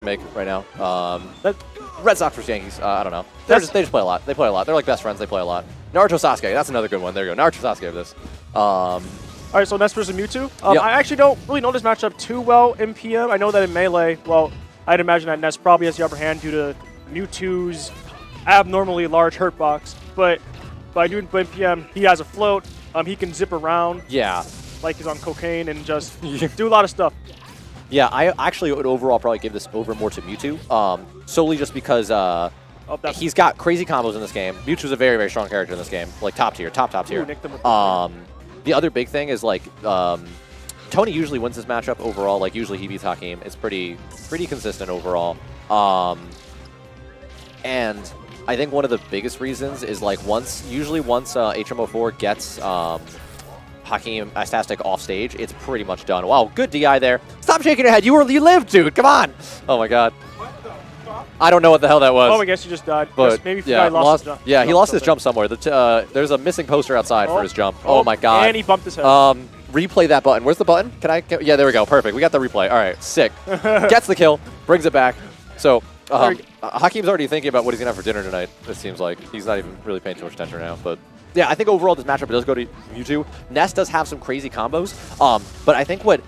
make right now. Red Sox versus Yankees. I don't know. They just play a lot. They play a lot. They're like best friends. They play a lot. Naruto Sasuke. That's another good one. There you go. Naruto Sasuke of this. All right, so Ness versus Mewtwo. Yep. I actually don't really know this matchup too well in PM. I know that in Melee, well, I'd imagine that Ness probably has the upper hand due to Mewtwo's abnormally large hurt box. But by doing in PM, he has a float. He can zip around. Yeah. Like he's on cocaine and just do a lot of stuff. Yeah, I actually would overall probably give this over more to Mewtwo, solely just because he's got crazy combos in this game. Mewtwo's a very, very strong character in this game, like top tier. Ooh, nicked him with the other big thing is like Tony usually wins this matchup overall. Like usually he beats Hakeem. It's pretty consistent overall. And I think one of the biggest reasons is like usually once HM04 gets Hakeem AssTAStic off stage, it's pretty much done. Wow, good DI there. Stop shaking your head. You lived, dude. Come on. Oh my god. I don't know what the hell that was. Oh, I guess he just died. But maybe yeah, he lost his jump. Yeah, he lost his jump somewhere. There's a missing poster outside for his jump. Oh my god. And he bumped his head. Replay that button. Where's the button? Yeah, there we go. Perfect. We got the replay. All right, sick. Gets the kill, brings it back. So Hakeem's already thinking about what he's gonna have for dinner tonight. It seems like he's not even really paying too much attention now. But yeah, I think overall this matchup does go to Mewtwo. Ness does have some crazy combos, but I think what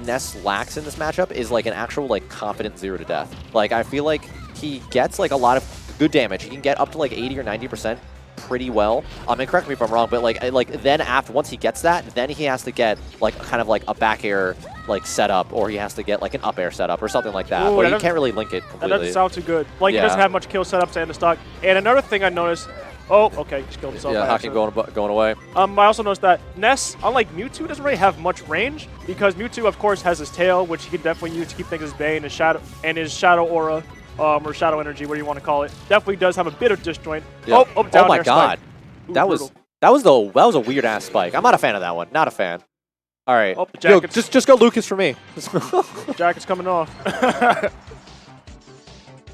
Ness lacks in this matchup is like an actual like confident 0 to death. Like I feel like he gets like a lot of good damage. He can get up to like 80 or 90% pretty well. And correct me if I'm wrong, but like then once he gets that, then he has to get like kind of like a back air like setup, or he has to get like an up air setup or something like that. Or you can't really link it completely. That doesn't sound too good. Like he doesn't have much kill setups and the stock. And another thing I noticed. Oh, okay, he just killed himself. Yeah, Hakeem going away. I also noticed that Ness, unlike Mewtwo, doesn't really have much range because Mewtwo, of course, has his tail, which he can definitely use to keep things at bay, and his shadow aura, or shadow energy, whatever you want to call it, definitely does have a bit of disjoint. Yeah. Down my air god, Ooh, that was a weird ass spike. I'm not a fan of that one. Not a fan. All right, yo, just go Lucas for me. Jacket's coming off.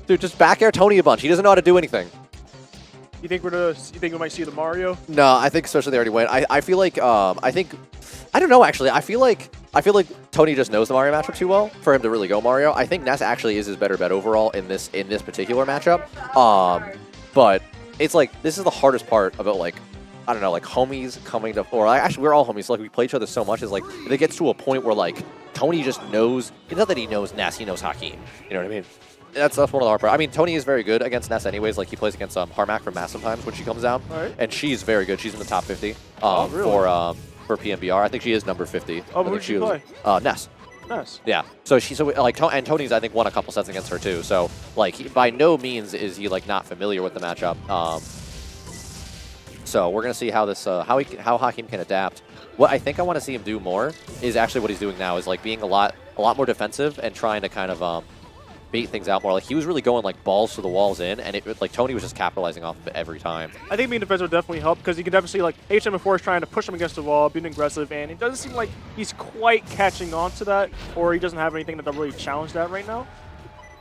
Dude, just back air Tony a bunch. He doesn't know how to do anything. You think we might see the Mario? No, I think especially they already went. I feel like I don't know actually. I feel like Tony just knows the Mario matchup too well for him to really go Mario. I think Ness actually is his better bet overall in this particular matchup. But it's like this is the hardest part about like I don't know, like homies coming to, or actually we're all homies, so like we play each other so much, is like if it gets to a point where like Tony just knows, it's not that he knows Ness, he knows Hakeem. You know what I mean? That's one of the hard parts. I mean, Tony is very good against Ness anyways. Like, he plays against Harmac from Mass sometimes when she comes down. Right. And she's very good. She's in the top 50 really? for PMBR. I think she is number 50. Oh, who did she play? Ness. Ness. Yeah. And Tony's, I think, won a couple sets against her, too. So, like, by no means is he, like, not familiar with the matchup. So, we're going to see how this, how Hakeem can adapt. What I think I want to see him do more is actually what he's doing now, is, like, being a lot more defensive and trying to kind of, bait things out more. Like, he was really going like balls to the walls in, and like Tony was just capitalizing off of it every time. I think being defensive would definitely help because you can definitely see like HM04 is trying to push him against the wall, being aggressive, and it doesn't seem like he's quite catching on to that, or he doesn't have anything that really challenge that right now.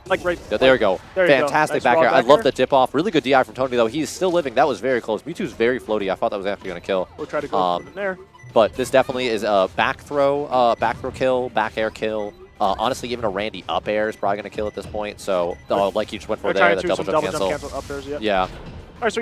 Like there we go. Fantastic back air. I love the dip off. Really good DI from Tony though. He's still living. That was very close. Mewtwo's very floaty. I thought that was actually going to kill. We'll try to go in there. But this definitely is a back throw kill, back air kill. Honestly, even a Randy up air is probably going to kill at this point. So, like you just went for there, the double jump cancel. Up airs, yeah. All right, so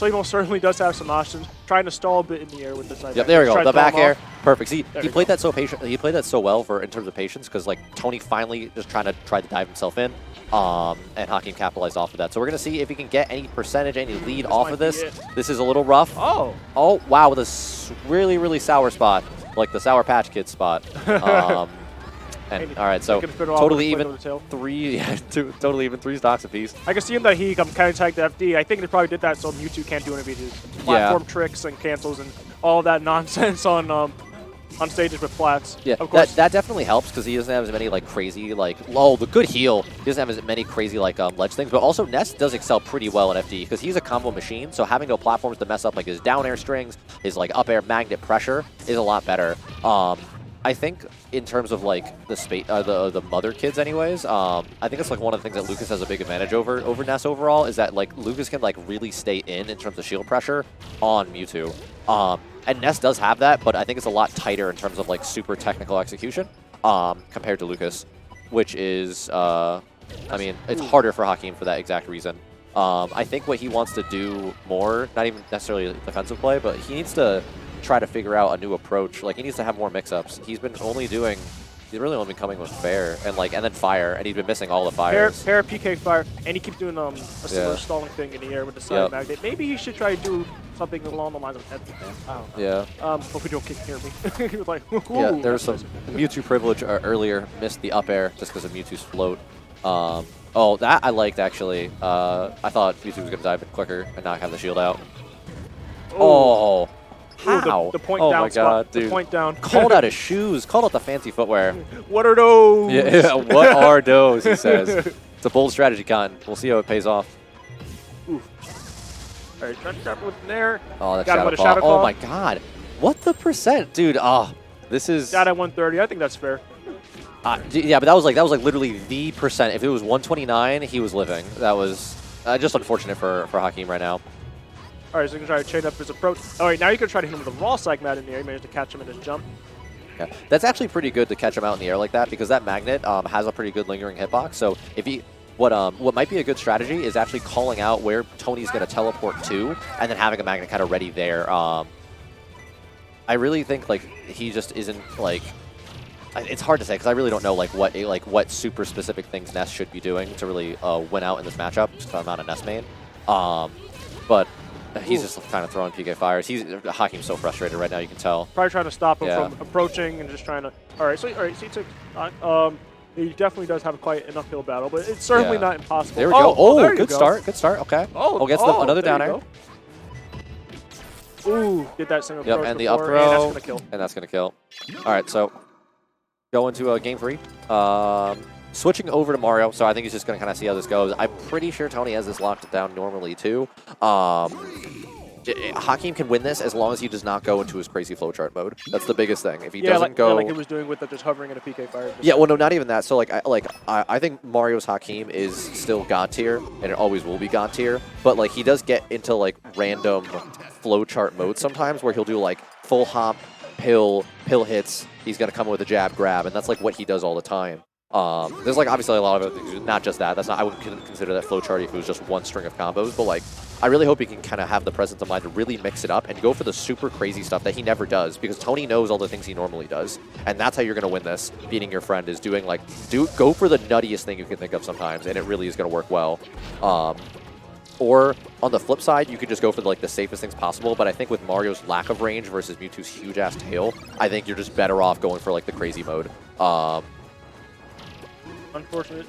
he most certainly does have some options. Trying to stall a bit in the air with this. Yep, there we go. The back air, perfect. See, he played that so patient. He played that so well in terms of patience because like Tony finally just tried to dive himself in, and Hakeem capitalized off of that. So we're going to see if he can get any percentage, any lead off of this. This is a little rough. Oh wow, with a really sour spot, like the Sour Patch Kids spot. And all right, so totally even totally even 3 stocks apiece. I can see him that he counter-attacked the FD. I think they probably did that so Mewtwo can't do any of his platform tricks and cancels and all that nonsense on stages with flats. Yeah, of course. That definitely helps because he doesn't have as many like crazy the good heal. He doesn't have as many crazy like ledge things, but also Ness does excel pretty well in FD because he's a combo machine. So having no platforms to mess up like his down air strings, his like up air magnet pressure is a lot better. I think in terms of like the mother kids anyways, I think it's like one of the things that Lucas has a big advantage over Ness overall is that like Lucas can like really stay in terms of shield pressure on Mewtwo. And Ness does have that, but I think it's a lot tighter in terms of like super technical execution compared to Lucas, which is I mean, it's harder for Hakeem for that exact reason. I think what he wants to do more, not even necessarily defensive play, but he needs to try to figure out a new approach. Like, he needs to have more mix-ups. He's been only doing... He's really only been coming with fair and then fire, and he's been missing all the fires. Pair PK fire, and he keeps doing a similar stalling thing in the air with the side magnet. Maybe he should try to do something along the lines of head. I don't know. Yeah. Hopefully don't hear me. He was like, yeah, there was some Mewtwo privilege earlier, missed the up air just because of Mewtwo's float. Oh, that I liked actually. I thought Mewtwo was going to die a bit quicker and not have the shield out. Oh. How? The point oh down my god, dude. The point down. Called out his shoes. Called out the fancy footwear. What are those? Yeah, what are those, he says. It's a bold strategy, Cotton. We'll see how it pays off. Oof. All right, try to grab with there. Oh, that Shadow Claw. Oh my god. What the percent? Dude, this is... Got at 130. I think that's fair. Yeah, but that was like literally the percent. If it was 129, he was living. That was just unfortunate for Hakeem right now. All right, so you can try to chain up his approach. All right, now you can try to hit him with a raw sag mat in the air. You managed to catch him in his jump. Yeah, that's actually pretty good to catch him out in the air like that because that magnet has a pretty good lingering hitbox. So if he, what might be a good strategy is actually calling out where Tony's going to teleport to, and then having a magnet kind of ready there. I really think like he just isn't like. It's hard to say because I really don't know what super specific things Ness should be doing to really win out in this matchup. Just because I'm not a Ness main, but. He's just kind of throwing PK fires. Hakeem's so frustrated right now. You can tell. Probably trying to stop him from approaching and just trying to. All right, so he took. He definitely does have quite an uphill battle, but it's certainly not impossible. There we go. Oh, good start. Good start. Okay. Gets another down air. Ooh, get that single. Yep, and the up throw. And that's gonna kill. And that's gonna kill. All right, so go into game 3. Switching over to Mario, so I think he's just going to kind of see how this goes. I'm pretty sure Tony has this locked down normally, too. Hakeem can win this as long as he does not go into his crazy flowchart mode. That's the biggest thing. If he doesn't go... like he was doing with the just hovering in a PK fire. Yeah, well, no, not even that. So, I think Mario's Hakeem is still God tier, and it always will be God tier. But, he does get into, random flowchart mode sometimes where he'll do, full hop, pill hits. He's going to come with a jab, grab, and that's, what he does all the time. There's obviously a lot of other things, not just that. That's not. I wouldn't consider that flowchart if it was just one string of combos. But I really hope he can kind of have the presence of mind to really mix it up and go for the super crazy stuff that he never does because Tony knows all the things he normally does, and that's how you're gonna win this. Beating your friend is doing go for the nuttiest thing you can think of sometimes, and it really is gonna work well. Or on the flip side, you could just go for the safest things possible. But I think with Mario's lack of range versus Mewtwo's huge ass tail, I think you're just better off going for the crazy mode. Unfortunate.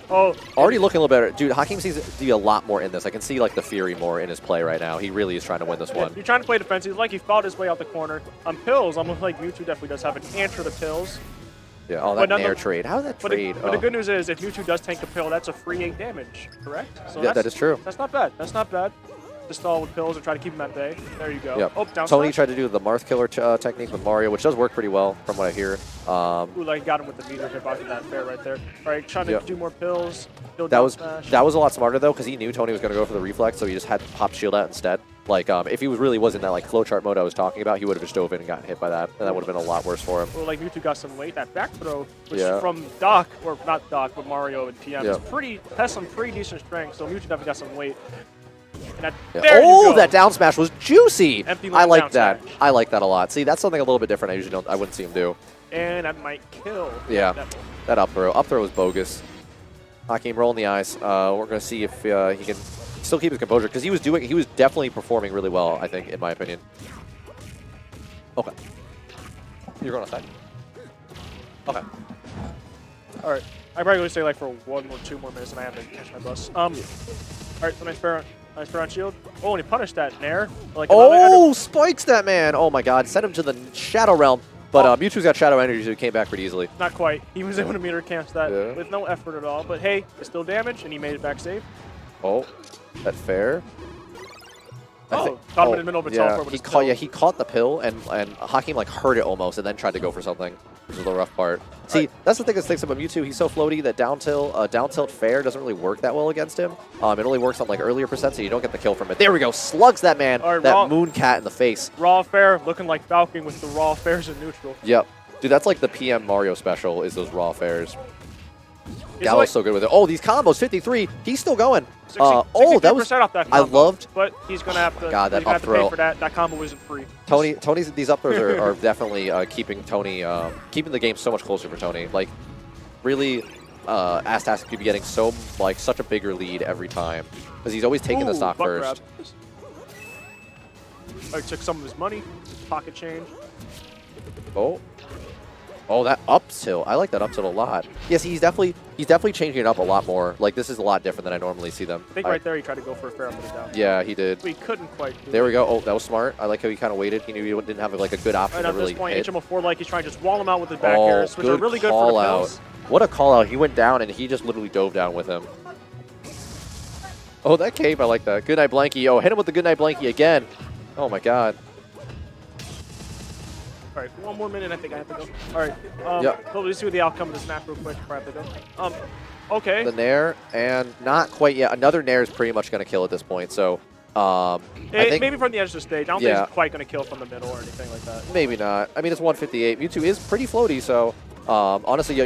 Already looking a little better. Dude, Hakeem seems to be a lot more in this. I can see the fury more in his play right now. He really is trying to win this one. You're trying to play defensive. He fought his way out the corner. On pills, almost like Mewtwo definitely does have an answer to pills. Yeah, that Nair trade. How is that trade? But the good news is if Mewtwo does tank the pill, that's a free 8 damage, correct? So yeah, that is true. That's not bad. That's not bad. Just stall with pills and try to keep him at bay. There you go. Yep. Oh, down Tony smash. tried to do the Marth Killer technique with Mario, which does work pretty well from what I hear. Ooh, got him with the meter hitbox in that fair right there. All right, trying to do more pills. That was a lot smarter though, because he knew Tony was going to go for the reflex, so he just had to pop shield out instead. If he really was in that flowchart mode I was talking about, he would have just dove in and gotten hit by that, and that would have been a lot worse for him. Well, Mewtwo got some weight. That back throw, which from Doc, or not Doc, but Mario and TM, has some pretty decent strength. So Mewtwo definitely got some weight. And that down smash was juicy. I like that. Smash. I like that a lot. See, that's something a little bit different. I wouldn't see him do. And that might kill. Yeah, that up throw. Up throw was bogus. Hakeem rolling the eyes. We're gonna see if he can still keep his composure because he was definitely performing really well. I think, in my opinion. Okay. You're going outside. Okay. All right. I probably say for 1 or 2 more minutes, and I have to catch my bus. All right. So nice fair on shield. Oh, and he punished that Nair. Spikes that man. Oh my God. Sent him to the Shadow Realm. But Mewtwo's got Shadow Energy, so he came back pretty easily. Not quite. He was able to meter cancel that with no effort at all. But hey, it's still damage, and he made it back safe. Oh, that fair. Caught him in the middle of a teleport with his pill. He caught the pill, and Hakeem heard it almost, and then tried to go for something, which is the rough part. See, that's the thing that sticks about Mewtwo. He's so floaty that down tilt fair doesn't really work that well against him. It only works on earlier percent, so you don't get the kill from it. There we go, slugs that man, that moon cat in the face. Raw fair, looking like Falcon with the raw fairs in neutral. Yep, dude, that's the PM Mario special is those raw fairs. Gallo's like, so good with it. Oh, these combos, 53. He's still going. 60, Oh, that was. off that combo, I loved. But he's gonna have to. God, that he's gonna up have to pay throw. for that. That combo isn't free. Tony's these up throws are definitely keeping Tony, keeping the game so much closer for Tony. Like, really, AssTAStic could be getting such a bigger lead every time because he's always taking the stock first. I took some of his money, his pocket change. Oh, that up tilt. I like that up tilt a lot. Yes, he's definitely changing it up a lot more. Like, this is a lot different than I normally see them. I think right there he tried to go for a fair amount of down. Yeah, he did. But he couldn't quite do There it. we go. Oh, that was smart. I like how he kind of waited. He knew he didn't have like a good option And to at really this point, hit. HM04, like, he's trying to just wall him out with his back airs, which are really good for the kills. What a call out. He went down and he just literally dove down with him. Oh, that cape, I like that. Good night, Blanky. Oh, hit him with the good night, Blanky again. Oh, my God. All right, 1 more minute, I think I have to go. All right, Yep. so let's see what the outcome of this map real quick before I have to go. Okay. The Nair, and not quite yet. Another Nair is pretty much going to kill at this point, so I think maybe from the edge of the stage. I don't think it's quite going to kill from the middle or anything like that. maybe not. I mean, it's 158. Mewtwo is pretty floaty, so honestly,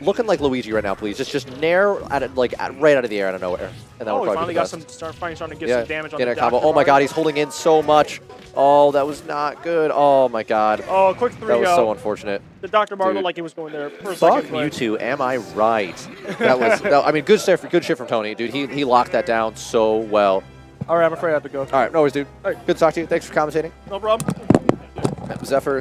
looking like Luigi right now, please. Just Nair at it, right out of the air out of nowhere, and that would He probably finally be the got best. some starting to get some damage on the combo. Dr. Oh my God, Mario. he's holding in so much. Oh, that was not good. Oh my God. Oh, quick 3-0. That was so unfortunate. The Dr. Mario Dude. like he was going there for a Fuck second. but- Mewtwo, am I right? That was. I mean, good shit from Tony, dude. He locked that down so well. All right, I'm afraid I have to go. All right, no worries, dude. All right. Good to talk to you. Thanks for commentating. No problem. Zephyr.